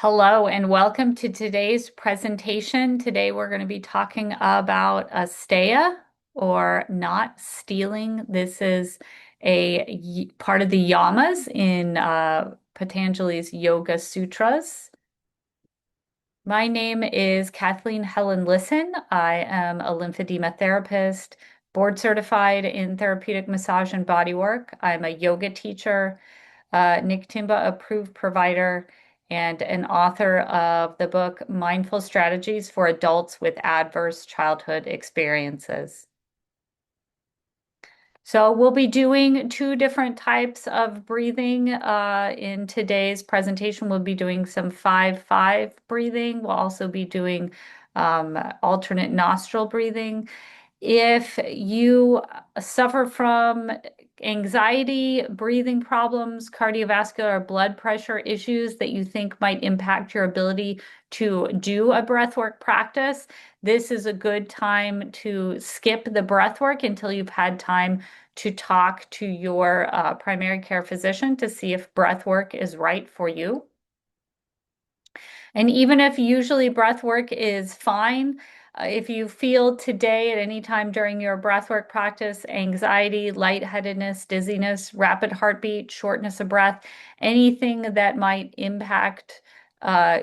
Hello and welcome to today's presentation. Today we're going to be talking about Asteya or not stealing. This is a part of the yamas in Patanjali's Yoga Sutras. My name is Kathleen Helen Lisson. I am a lymphedema therapist, board certified in therapeutic massage and bodywork. I'm a yoga teacher, Nick Timba approved provider, and an author of the book Mindful Strategies for Adults with Adverse Childhood Experiences. So we'll be doing two different types of breathing in today's presentation. We'll be doing some 5-5 breathing. We'll also be doing alternate nostril breathing. If you suffer from anxiety, breathing problems, cardiovascular or blood pressure issues that you think might impact your ability to do a breathwork practice, this is a good time to skip the breathwork until you've had time to talk to your primary care physician to see if breathwork is right for you. And even if usually breath work is fine, if you feel today at any time during your breathwork practice, anxiety, lightheadedness, dizziness, rapid heartbeat, shortness of breath, anything that might impact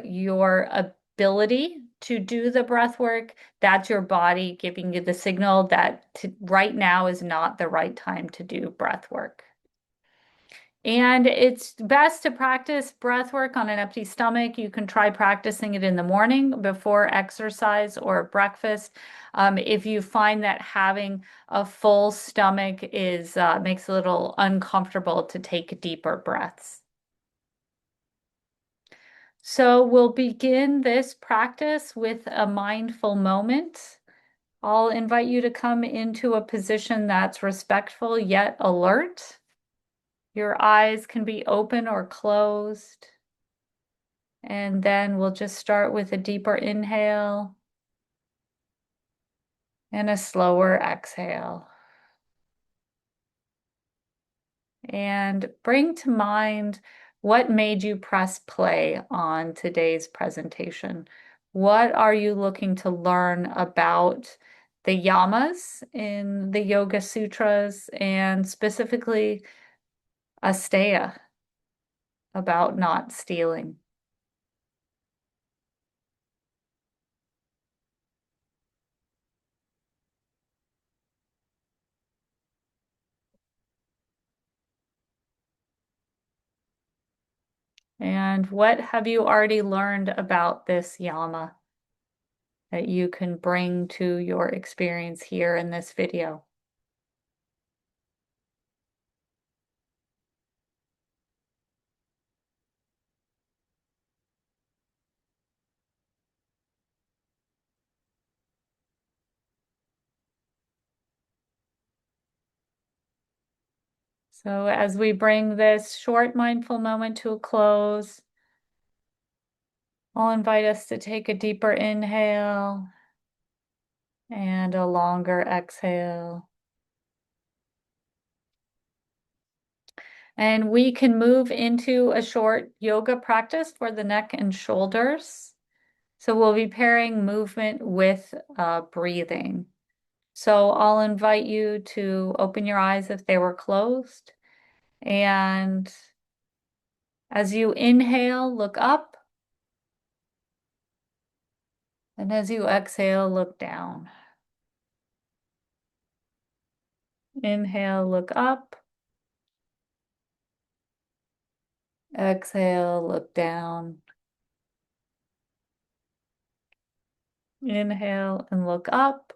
your ability to do the breath work, that's your body giving you the signal that right now is not the right time to do breath work. And it's best to practice breath work on an empty stomach. You can try practicing it in the morning before exercise or breakfast. If you find that having a full stomach is makes it a little uncomfortable to take deeper breaths. So we'll begin this practice with a mindful moment. I'll invite you to come into a position that's respectful yet alert. Your eyes can be open or closed. And then we'll just start with a deeper inhale and a slower exhale. And bring to mind what made you press play on today's presentation. What are you looking to learn about the yamas in the Yoga Sutras and specifically Asteya about not stealing? And what have you already learned about this yama that you can bring to your experience here in this video? So as we bring this short mindful moment to a close, I'll invite us to take a deeper inhale and a longer exhale. And we can move into a short yoga practice for the neck and shoulders. So we'll be pairing movement with breathing. So I'll invite you to open your eyes if they were closed. And as you inhale, look up. And as you exhale, look down. Inhale, look up. Exhale, look down. Inhale and look up.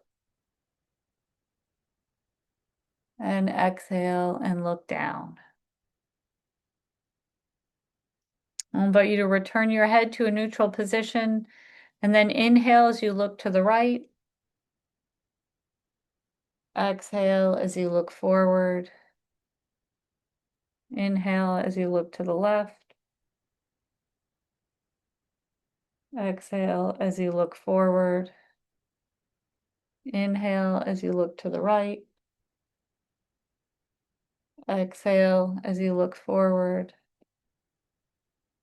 And exhale and look down. I invite you to return your head to a neutral position and then inhale as you look to the right. Exhale as you look forward. Inhale as you look to the left. Exhale as you look forward. Inhale as you look to the right. Exhale as you look forward.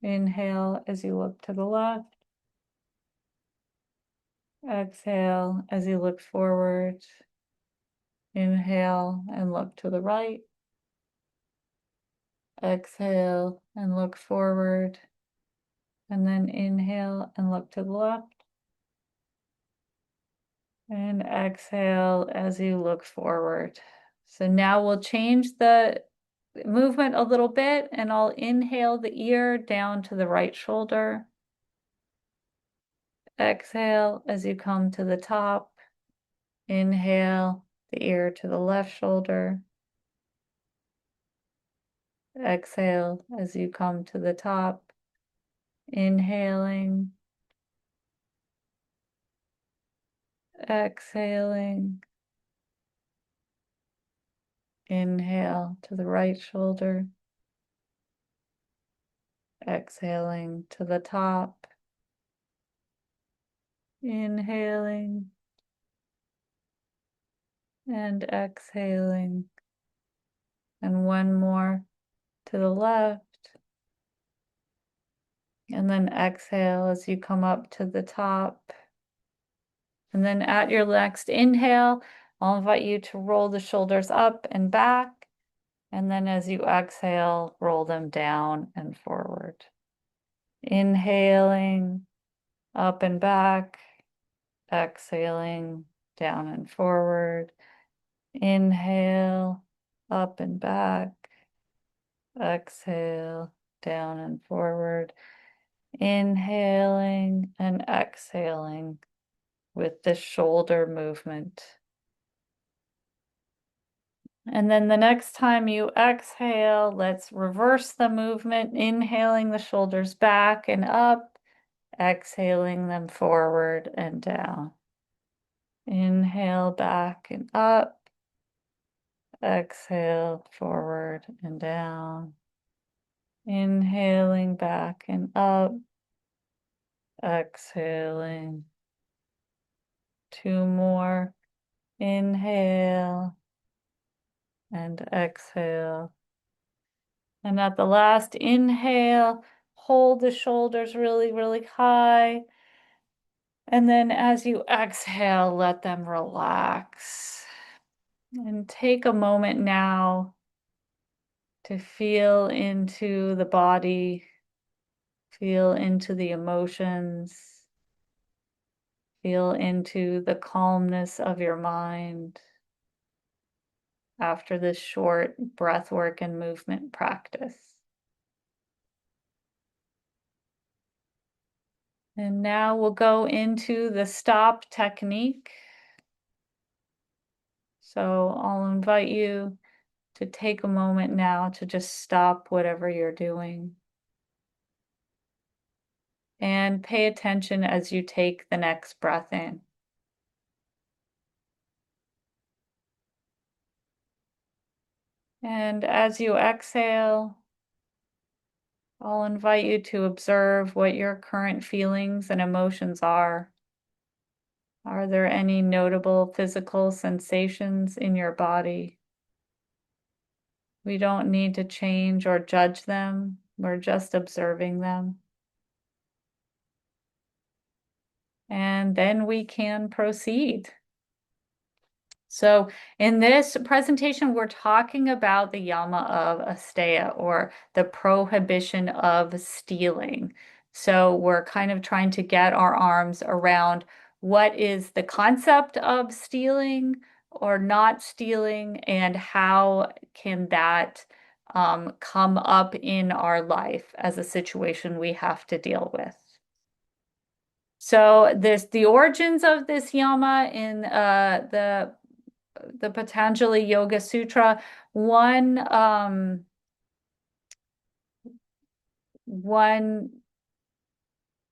Inhale as you look to the left. Exhale as you look forward. Inhale and look to the right. Exhale and look forward. And then inhale and look to the left. And exhale as you look forward. So now we'll change the movement a little bit, and I'll inhale the ear down to the right shoulder. Exhale as you come to the top. Inhale the ear to the left shoulder. Exhale as you come to the top. Inhaling. Exhaling. Inhale to the right shoulder. Exhaling to the top. Inhaling and exhaling. And one more to the left. And then exhale as you come up to the top. And then at your next inhale, I'll invite you to roll the shoulders up and back. And then as you exhale, roll them down and forward. Inhaling, up and back. Exhaling, down and forward. Inhale, up and back. Exhale, down and forward. Inhaling and exhaling with the shoulder movement. And then the next time you exhale, let's reverse the movement, inhaling the shoulders back and up, exhaling them forward and down. Inhale back and up, exhale forward and down. Inhaling back and up, exhaling. Two more. Inhale and exhale. And at the last inhale, hold the shoulders really, really high. And then as you exhale, let them relax. And take a moment now to feel into the body, feel into the emotions, feel into the calmness of your mind after this short breath work and movement practice. And now we'll go into the stop technique. So I'll invite you to take a moment now to just stop whatever you're doing. And pay attention as you take the next breath in. And as you exhale, I'll invite you to observe what your current feelings and emotions are. Are there any notable physical sensations in your body? We don't need to change or judge them. We're just observing them. And then we can proceed. So in this presentation, we're talking about the yama of Asteya, or the prohibition of stealing. So we're kind of trying to get our arms around what is the concept of stealing or not stealing, and how can that come up in our life as a situation we have to deal with. So the origins of this yama in the Patanjali Yoga Sutra, one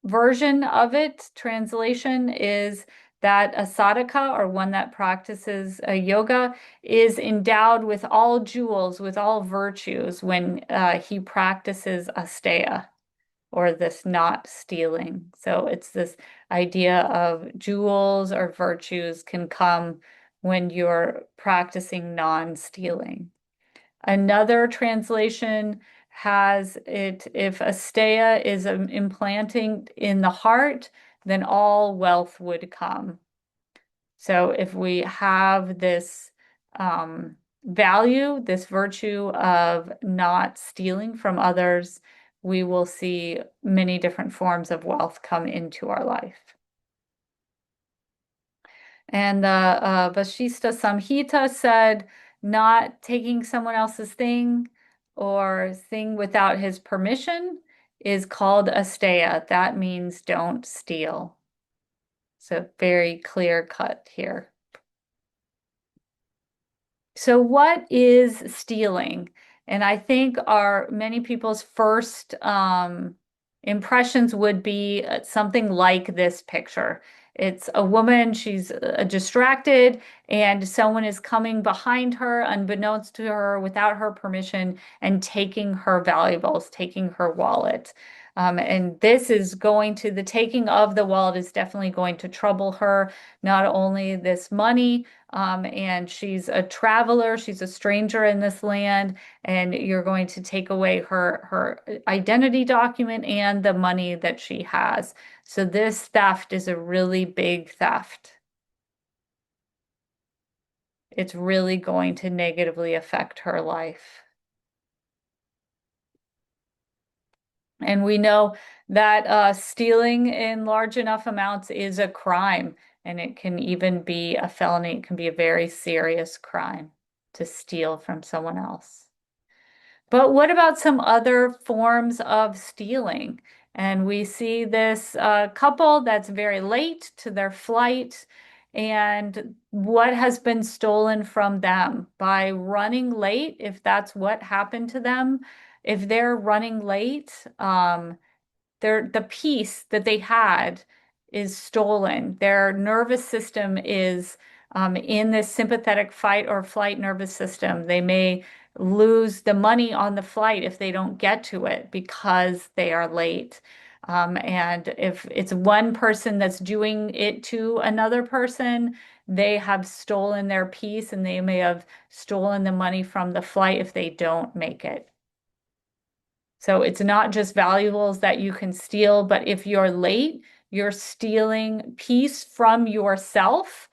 version of it, translation, is that a sadhaka, or one that practices a yoga, is endowed with all jewels, with all virtues when he practices asteya, or this not stealing. So it's this idea of jewels or virtues can come when you're practicing non-stealing. Another translation has it, if Asteya is implanting in the heart, then all wealth would come. So if we have this value, this virtue of not stealing from others, we will see many different forms of wealth come into our life. And the Vasishta Samhita said, not taking someone else's thing or thing without his permission is called asteya. That means don't steal. So very clear cut here. So what is stealing? And I think our many people's first impressions would be something like this picture. It's a woman, she's distracted, and someone is coming behind her, unbeknownst to her, without her permission, and taking her valuables, taking her wallet. And this is going to, the taking of the wallet is definitely going to trouble her, not only this money, and she's a traveler, she's a stranger in this land, and you're going to take away her identity document and the money that she has. So this theft is a really big theft. It's really going to negatively affect her life. And we know that stealing in large enough amounts is a crime, and it can even be a felony. It can be a very serious crime to steal from someone else. But what about some other forms of stealing? And we see this couple that's very late to their flight. And what has been stolen from them by running late, if that's what happened to them, if they're running late, the peace that they had is stolen. Their nervous system is in this sympathetic fight or flight nervous system. They may lose the money on the flight if they don't get to it because they are late. And if it's one person that's doing it to another person, they have stolen their peace and they may have stolen the money from the flight if they don't make it. So it's not just valuables that you can steal, but if you're late, you're stealing peace from yourself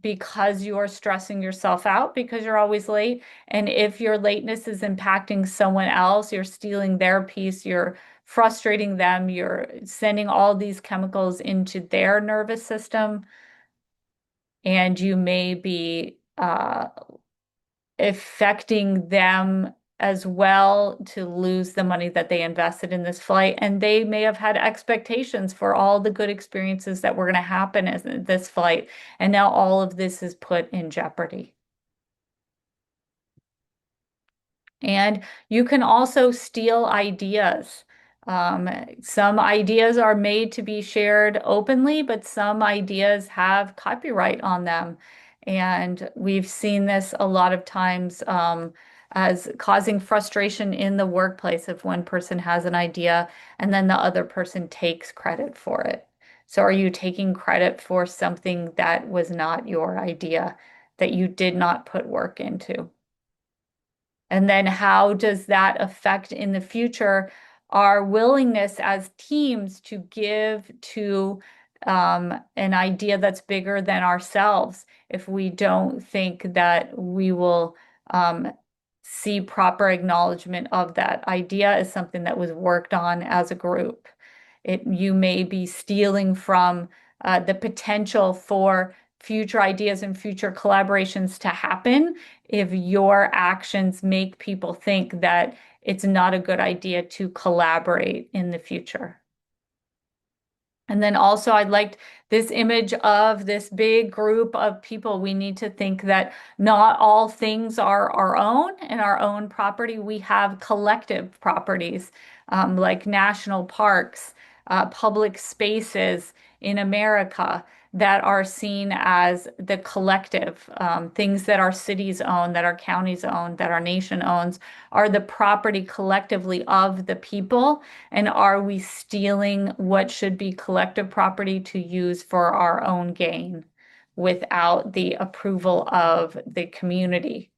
because you're stressing yourself out because you're always late. And if your lateness is impacting someone else, you're stealing their peace, you're frustrating them, you're sending all these chemicals into their nervous system, and you may be affecting them as well to lose the money that they invested in this flight. And they may have had expectations for all the good experiences that were going to happen in this flight. And now all of this is put in jeopardy. And you can also steal ideas. Some ideas are made to be shared openly, but some ideas have copyright on them. And we've seen this a lot of times as causing frustration in the workplace if one person has an idea and then the other person takes credit for it. So are you taking credit for something that was not your idea, that you did not put work into? And then how does that affect in the future our willingness as teams to give to an idea that's bigger than ourselves if we don't think that we will see proper acknowledgement of that idea as something that was worked on as a group. You may be stealing from the potential for future ideas and future collaborations to happen if your actions make people think that it's not a good idea to collaborate in the future. And then also, I'd like this image of this big group of people. We need to think that not all things are our own and our own property. We have collective properties like national parks, public spaces in America that are seen as the collective. Things that our cities own, that our counties own, that our nation owns are the property collectively of the people. And are we stealing what should be collective property to use for our own gain without the approval of the community?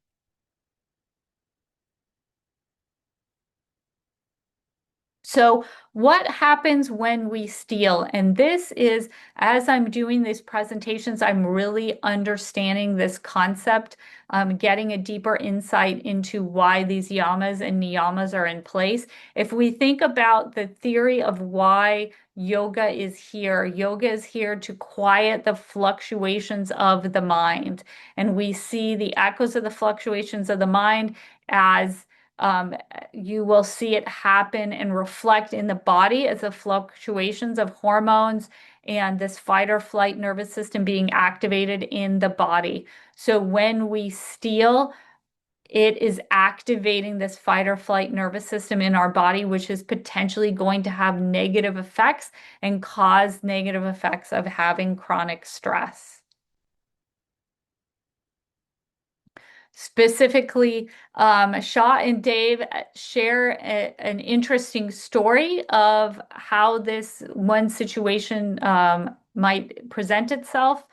So, what happens when we steal? And this is, as I'm doing these presentations, I'm really understanding this concept, getting a deeper insight into why these yamas and niyamas are in place. If we think about the theory of why yoga is here to quiet the fluctuations of the mind. And we see the echoes of the fluctuations of the mind as um, you will see it happen and reflect in the body as the fluctuations of hormones and this fight or flight nervous system being activated in the body. So when we steal, it is activating this fight or flight nervous system in our body, which is potentially going to have negative effects and cause negative effects of having chronic stress. Specifically, Shaw and Dave share an interesting story of how this one situation might present itself.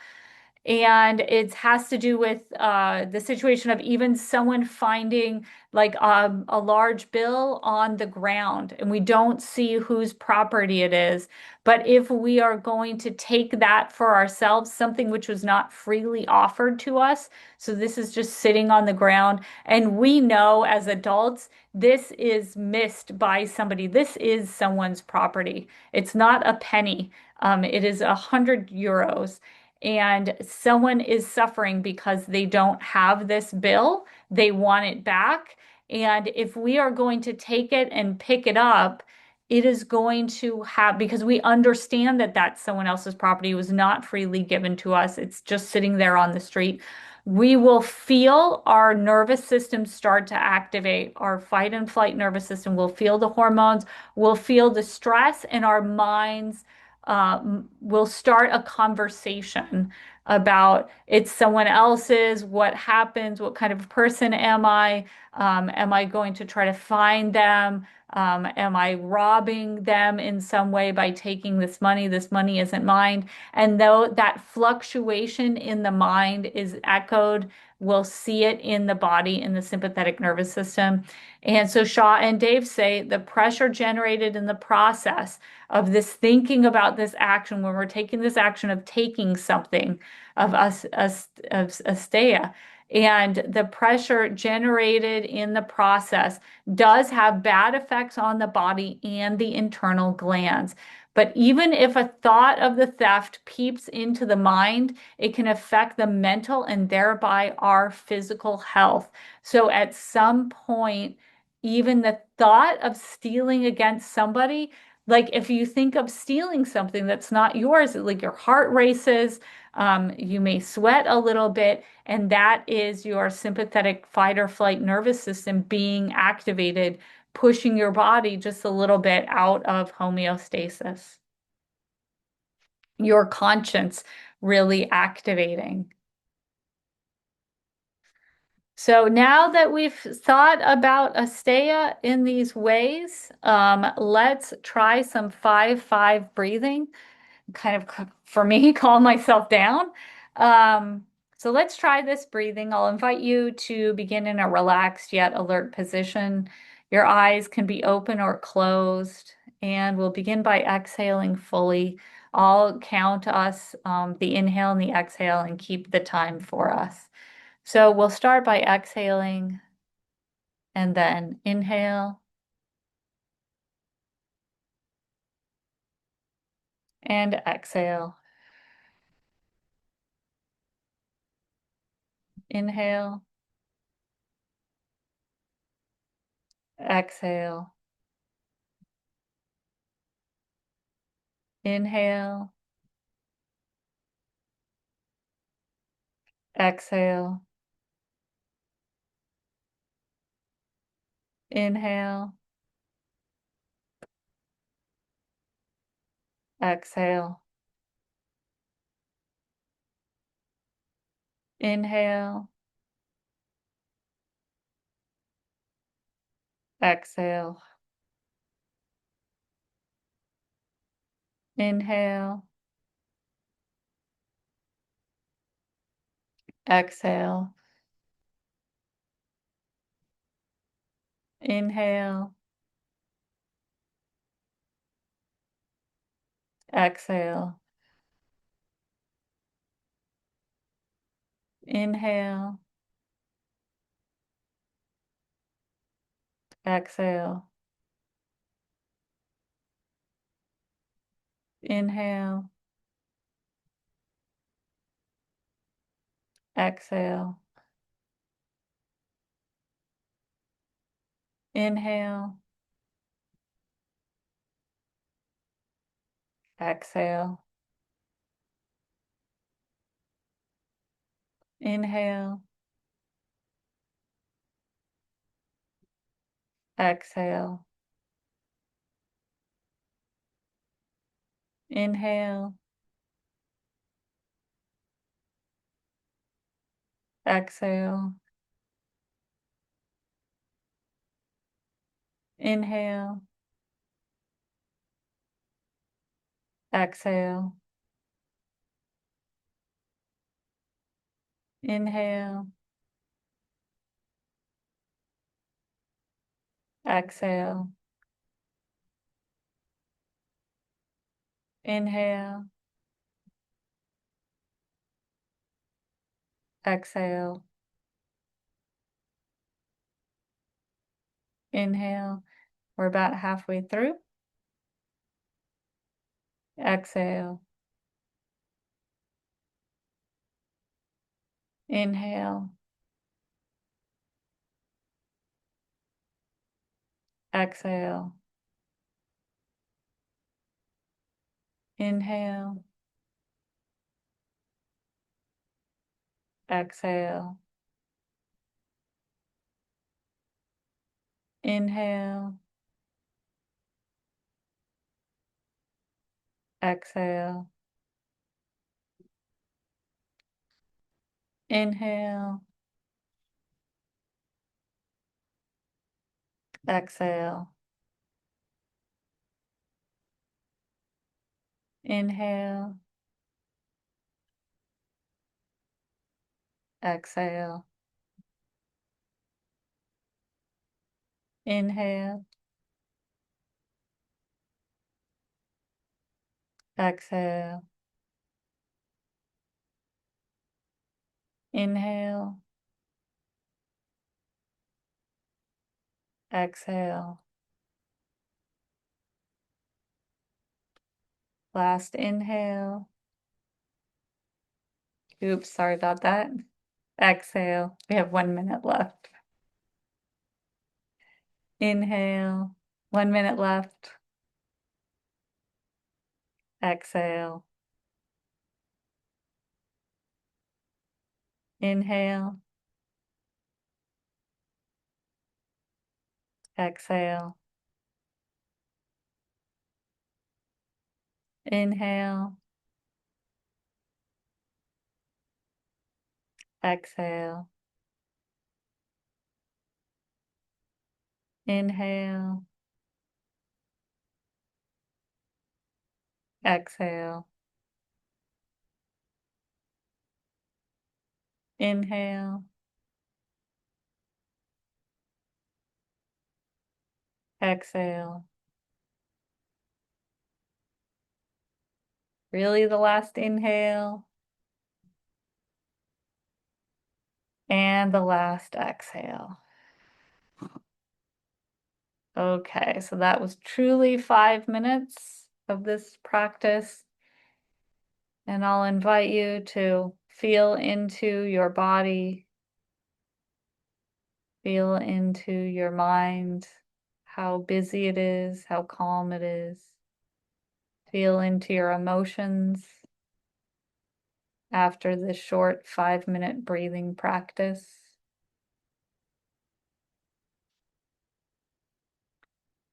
And it has to do with the situation of even someone finding like a large bill on the ground, and we don't see whose property it is. But if we are going to take that for ourselves, something which was not freely offered to us, so this is just sitting on the ground, and we know as adults, this is missed by somebody. This is someone's property. It's not a penny. It is 100 euros, and someone is suffering because they don't have this bill, they want it back. And if we are going to take it and pick it up, it is going to have, because we understand that that's someone else's property, it was not freely given to us, it's just sitting there on the street. We will feel our nervous system start to activate. Our fight and flight nervous system will feel the hormones, will feel the stress, and our minds will start a conversation about it's someone else's, what happens, what kind of person am I going to try to find them, am I robbing them in some way by taking this money? This money isn't mine. And though that fluctuation in the mind is echoed, we'll see it in the body, in the sympathetic nervous system. And so Shaw and Dave say the pressure generated in the process of this thinking about this action, when we're taking this action of taking something of us of Asteya, and the pressure generated in the process does have bad effects on the body and the internal glands. But even if a thought of the theft peeps into the mind, it can affect the mental and thereby our physical health. So at some point, even the thought of stealing against somebody, like if you think of stealing something that's not yours, like your heart races, you may sweat a little bit, and that is your sympathetic fight or flight nervous system being activated, pushing your body just a little bit out of homeostasis. Your conscience really activating. So now that we've thought about Asteya in these ways, let's try some 5-5 breathing. Kind of, for me, calm myself down. Um, so let's try this breathing. I'll invite you to begin in a relaxed yet alert position. Your eyes can be open or closed, and we'll begin by exhaling fully. I'll count us the inhale and the exhale and keep the time for us. So we'll start by exhaling and then inhale and exhale. Inhale, exhale, inhale, exhale, inhale, exhale, inhale, exhale, inhale, exhale, inhale, Exhale. Inhale. Exhale. Inhale. Exhale. Inhale. Exhale. Inhale. Exhale. Inhale. Exhale. Inhale. Exhale. Inhale. Exhale. Inhale. Exhale. Inhale. We're about halfway through. Exhale. Inhale. Exhale. Inhale. Exhale. Inhale. Exhale. Inhale. Exhale. Inhale. Exhale. Inhale. Exhale. Inhale. Exhale. Last inhale. Oops, sorry about that. Exhale. We have 1 minute left. Inhale. 1 minute left. Exhale. Inhale. Exhale. Inhale. Exhale. Inhale. Exhale. Inhale. Exhale. Really the last inhale. And the last exhale. Okay, so that was truly 5 minutes of this practice. And I'll invite you to feel into your body, feel into your mind, how busy it is, how calm it is. Feel into your emotions after this short 5 minute breathing practice.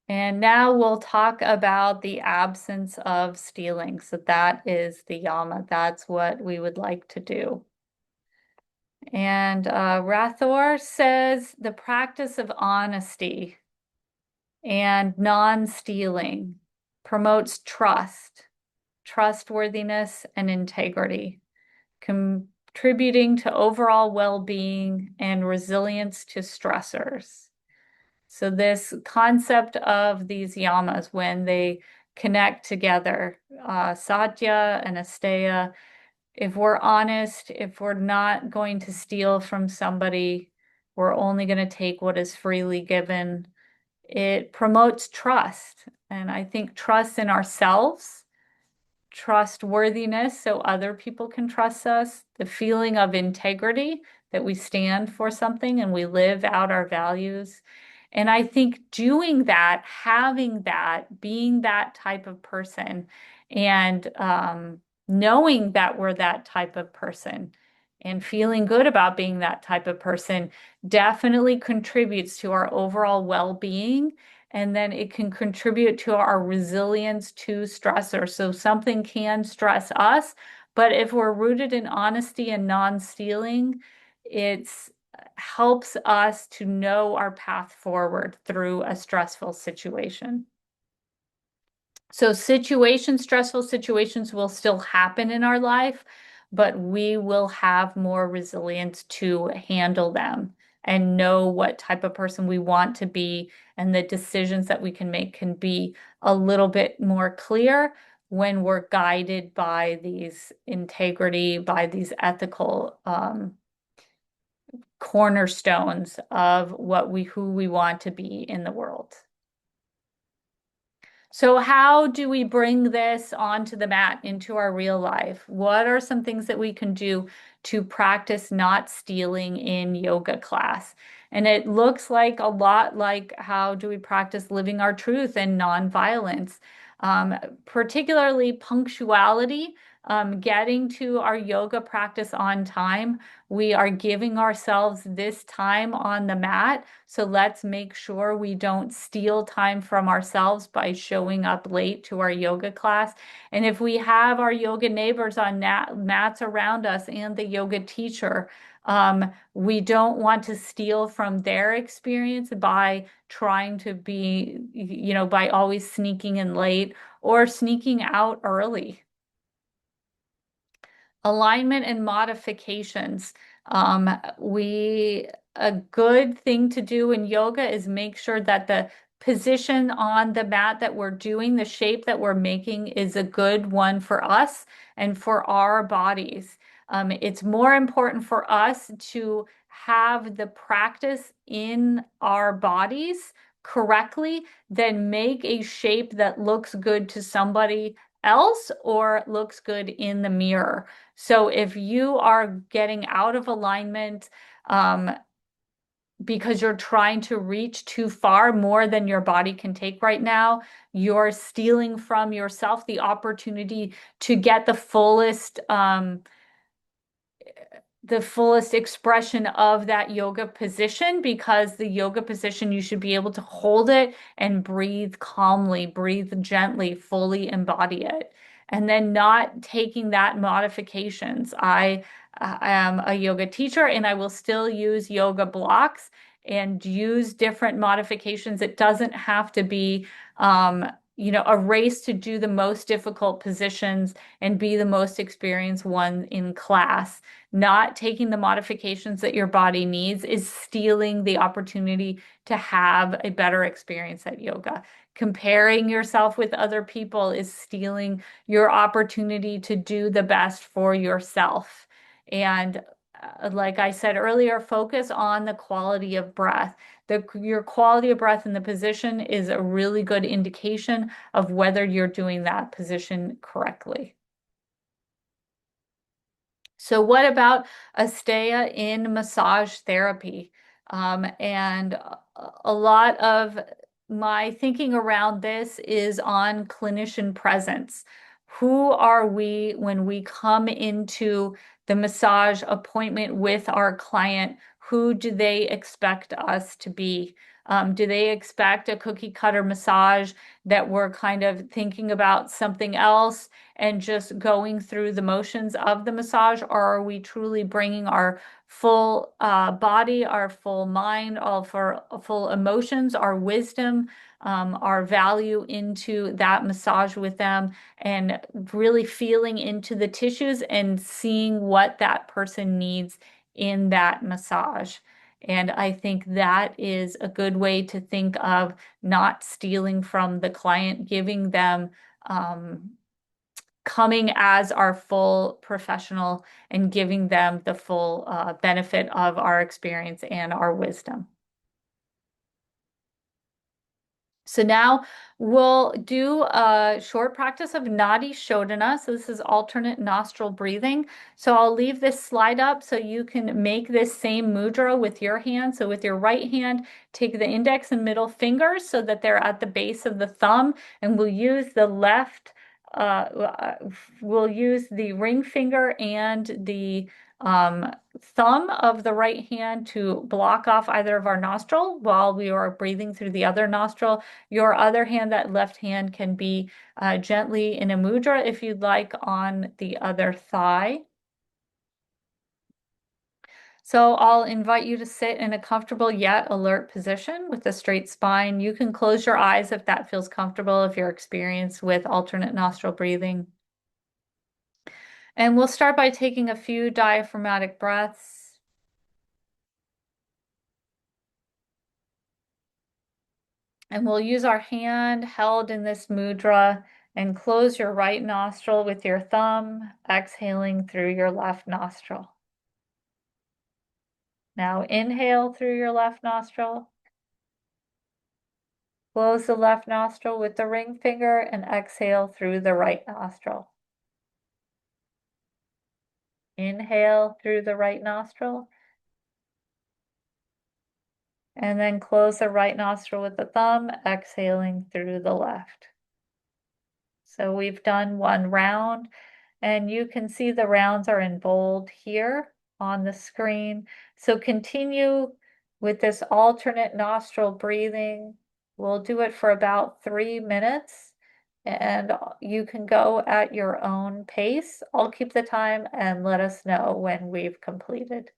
And now we'll talk about the absence of stealing. So that is the yama. That's what we would like to do. And Rathor says the practice of honesty and non-stealing promotes trust, trustworthiness, and integrity, contributing to overall well-being and resilience to stressors. So this concept of these yamas, when they connect together. Satya and Asteya, if we're honest, if we're not going to steal from somebody, we're only going to take what is freely given. It promotes trust. And I think trust in ourselves, trustworthiness so other people can trust us, the feeling of integrity that we stand for something and we live out our values. And I think doing that, having that, being that type of person, and knowing that we're that type of person and feeling good about being that type of person definitely contributes to our overall well-being, and then it can contribute to our resilience to stressors. So something can stress us, but if we're rooted in honesty and non-stealing, it helps us to know our path forward through a stressful situation. So stressful situations will still happen in our life, but we will have more resilience to handle them and know what type of person we want to be, and the decisions that we can make can be a little bit more clear when we're guided by these integrity, by these ethical cornerstones of who we want to be in the world. So how do we bring this onto the mat into our real life? What are some things that we can do to practice not stealing in yoga class? And it looks like a lot like how do we practice living our truth and nonviolence, particularly punctuality, getting to our yoga practice on time. We are giving ourselves this time on the mat, so let's make sure we don't steal time from ourselves by showing up late to our yoga class. And if we have our yoga neighbors on mats around us and the yoga teacher, we don't want to steal from their experience by trying to be, by always sneaking in late or sneaking out early. Alignment and modifications. A good thing to do in yoga is make sure that the position on the mat that we're doing, the shape that we're making, is a good one for us and for our bodies. It's more important for us to have the practice in our bodies correctly than make a shape that looks good to somebody else or looks good in the mirror. So if you are getting out of alignment because you're trying to reach too far, more than your body can take right now, you're stealing from yourself the opportunity to get the fullest expression of that yoga position, because the yoga position, you should be able to hold it and breathe calmly, breathe gently, fully embody it. And then not taking that modifications. I am a yoga teacher and I will still use yoga blocks and use different modifications. It doesn't have to be, a race to do the most difficult positions and be the most experienced one in class. Not taking the modifications that your body needs is stealing the opportunity to have a better experience at yoga. Comparing yourself with other people is stealing your opportunity to do the best for yourself. And like I said earlier, focus on the quality of breath. Your quality of breath in the position is a really good indication of whether you're doing that position correctly. So what about Asteya in massage therapy? And a lot of my thinking around this is on clinician presence. Who are we when we come into the massage appointment with our client? Who do they expect us to be? Do they expect a cookie cutter massage that we're kind of thinking about something else and just going through the motions of the massage? Or are we truly bringing our full body, our full mind, all for full emotions, our wisdom, our value into that massage with them, and really feeling into the tissues and seeing what that person needs in that massage? And I think that is a good way to think of not stealing from the client, giving them coming as our full professional and giving them the full benefit of our experience and our wisdom. So now we'll do a short practice of Nadi Shodhana. So this is alternate nostril breathing. So I'll leave this slide up so you can make this same mudra with your hand. So with your right hand, take the index and middle fingers so that they're at the base of the thumb, and we'll use the left, we'll use the ring finger and the thumb of the right hand to block off either of our nostril while we are breathing through the other nostril. Your other hand, that left hand, can be gently in a mudra if you'd like on the other thigh. So I'll invite you to sit in a comfortable yet alert position with a straight spine. You can close your eyes if that feels comfortable, if you're experienced with alternate nostril breathing. And we'll start by taking a few diaphragmatic breaths. And we'll use our hand held in this mudra and close your right nostril with your thumb, exhaling through your left nostril. Now inhale through your left nostril. Close the left nostril with the ring finger and exhale through the right nostril. Inhale through the right nostril. And then close the right nostril with the thumb, exhaling through the left. So we've done one round, and you can see the rounds are in bold here on the screen. So continue with this alternate nostril breathing. We'll do it for about 3 minutes, and you can go at your own pace. I'll keep the time and let us know when we've completed.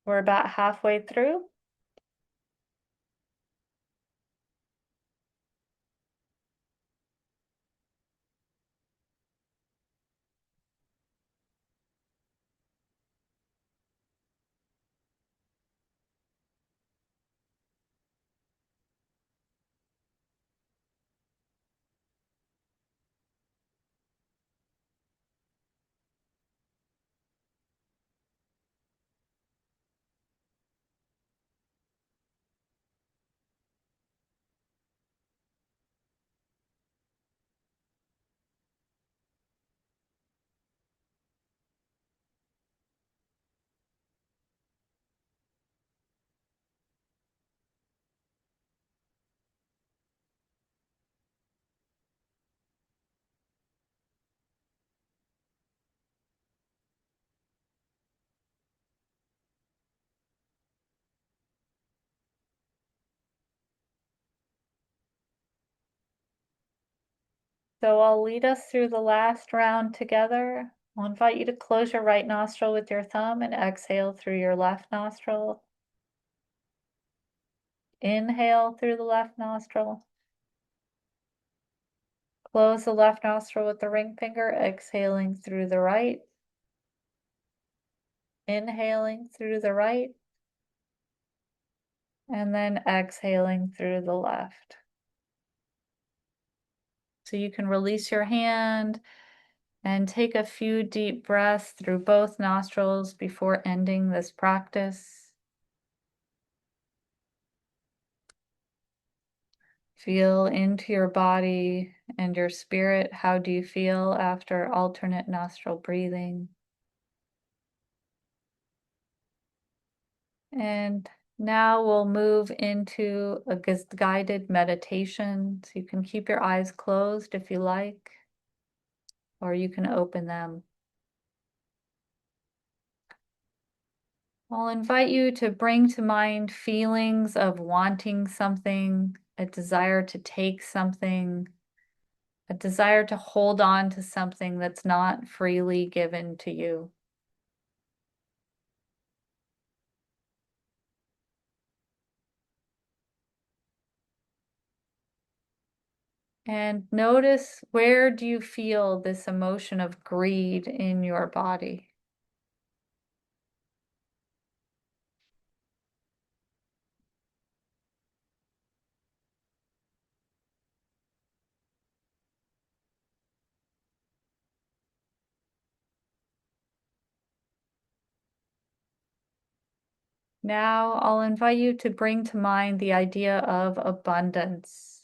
We're about halfway through. So I'll lead us through the last round together. I'll invite you to close your right nostril with your thumb and exhale through your left nostril. Inhale through the left nostril. Close the left nostril with the ring finger, exhaling through the right. Inhaling through the right. And then exhaling through the left. So you can release your hand and take a few deep breaths through both nostrils before ending this practice. Feel into your body and your spirit. How do you feel after alternate nostril breathing? And now we'll move into a guided meditation. So you can keep your eyes closed if you like, or you can open them. I'll invite you to bring to mind feelings of wanting something, a desire to take something, a desire to hold on to something that's not freely given to you. And notice, where do you feel this emotion of greed in your body? Now I'll invite you to bring to mind the idea of abundance,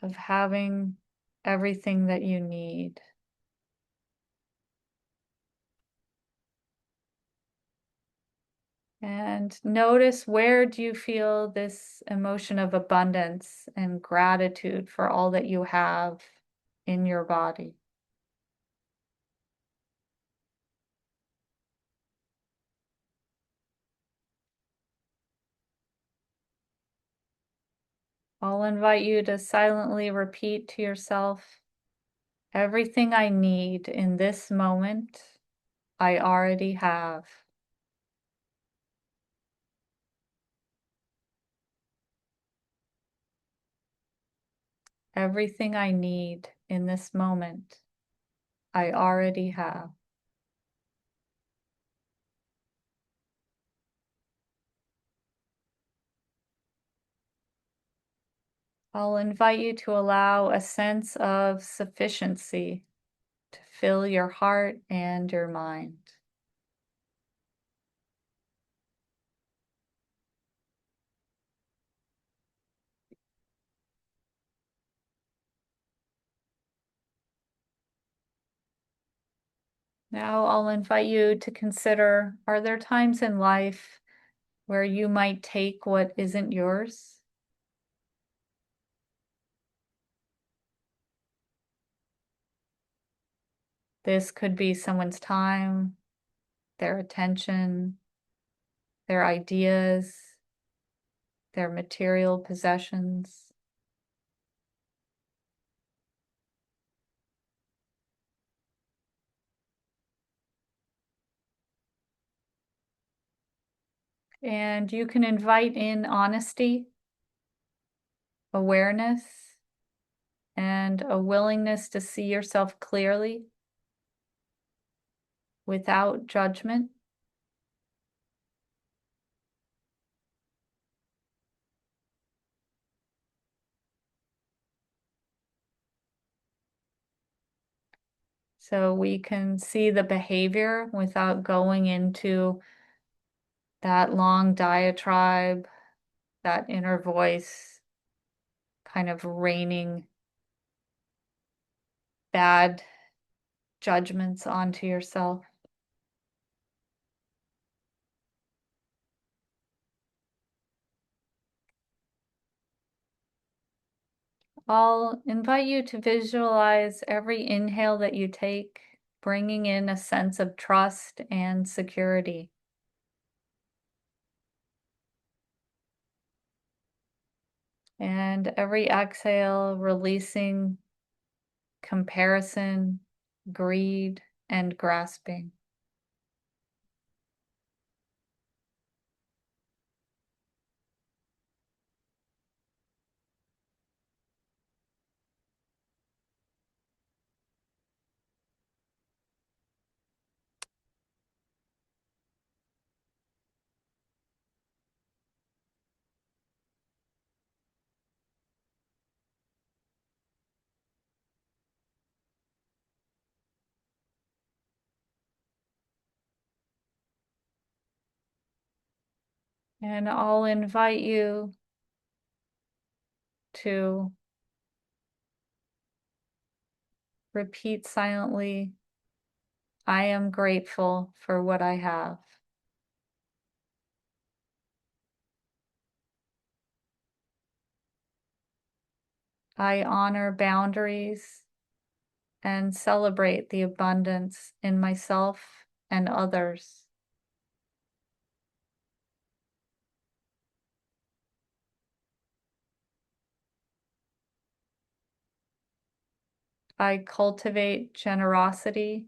of having everything that you need. And notice, where do you feel this emotion of abundance and gratitude for all that you have in your body? I'll invite you to silently repeat to yourself, everything I need in this moment, I already have. Everything I need in this moment, I already have. I'll invite you to allow a sense of sufficiency to fill your heart and your mind. Now I'll invite you to consider, are there times in life where you might take what isn't yours? This could be someone's time, their attention, their ideas, their material possessions. And you can invite in honesty, awareness, and a willingness to see yourself clearly without judgment. So we can see the behavior without going into that long diatribe, that inner voice kind of raining bad judgments onto yourself. I'll invite you to visualize every inhale that you take, bringing in a sense of trust and security. And every exhale, releasing comparison, greed, and grasping. And I'll invite you to repeat silently, I am grateful for what I have. I honor boundaries and celebrate the abundance in myself and others. I cultivate generosity,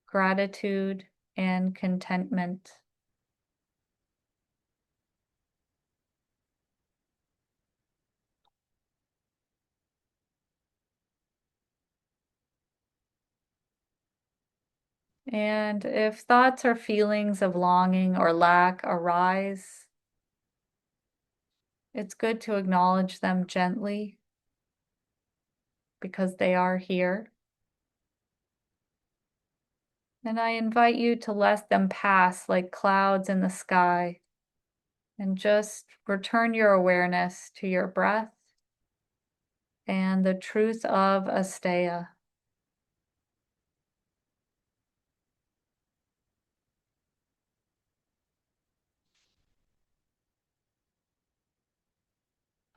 gratitude, and contentment. And if thoughts or feelings of longing or lack arise, it's good to acknowledge them gently because they are here. And I invite you to let them pass like clouds in the sky and just return your awareness to your breath and the truth of Asteya.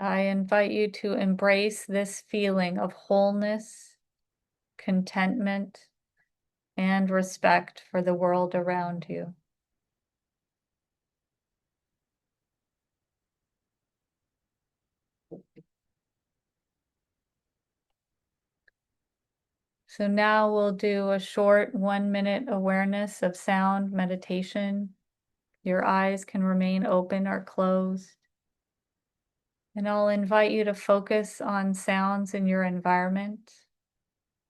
I invite you to embrace this feeling of wholeness, contentment, and respect for the world around you. So now we'll do a short 1-minute awareness of sound meditation. Your eyes can remain open or closed. And I'll invite you to focus on sounds in your environment,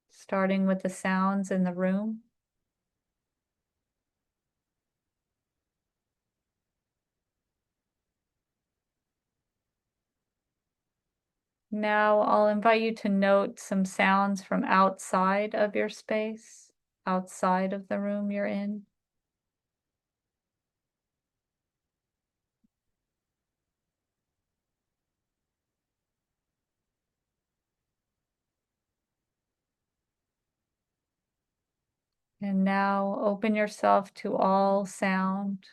starting with the sounds in the room. Now I'll invite you to note some sounds from outside of your space, outside of the room you're in. And now open yourself to all sound.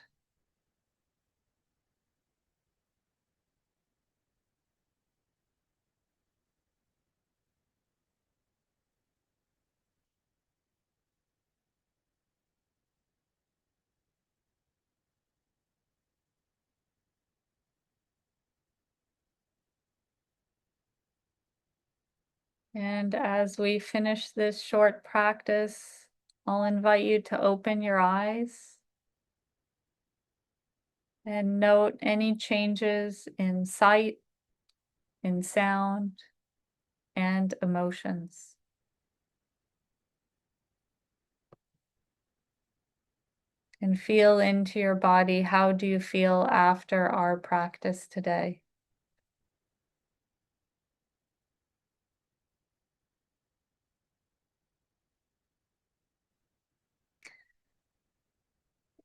And as we finish this short practice, I'll invite you to open your eyes and note any changes in sight, in sound, and emotions. And feel into your body. How do you feel after our practice today?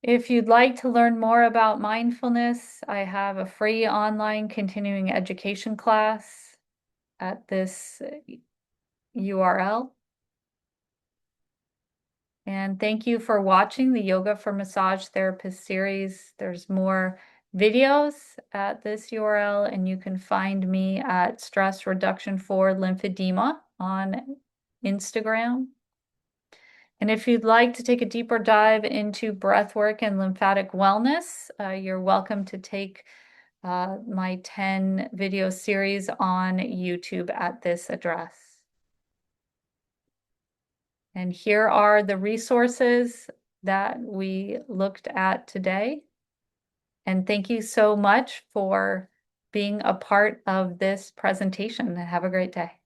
If you'd like to learn more about mindfulness, I have a free online continuing education class at this URL. And thank you for watching the Yoga for Massage Therapists series. There's more videos at this URL, and you can find me at Stress Reduction for Lymphedema on Instagram. And if you'd like to take a deeper dive into breathwork and lymphatic wellness, you're welcome to take my 10 video series on YouTube at this address. And here are the resources that we looked at today. And thank you so much for being a part of this presentation. Have a great day.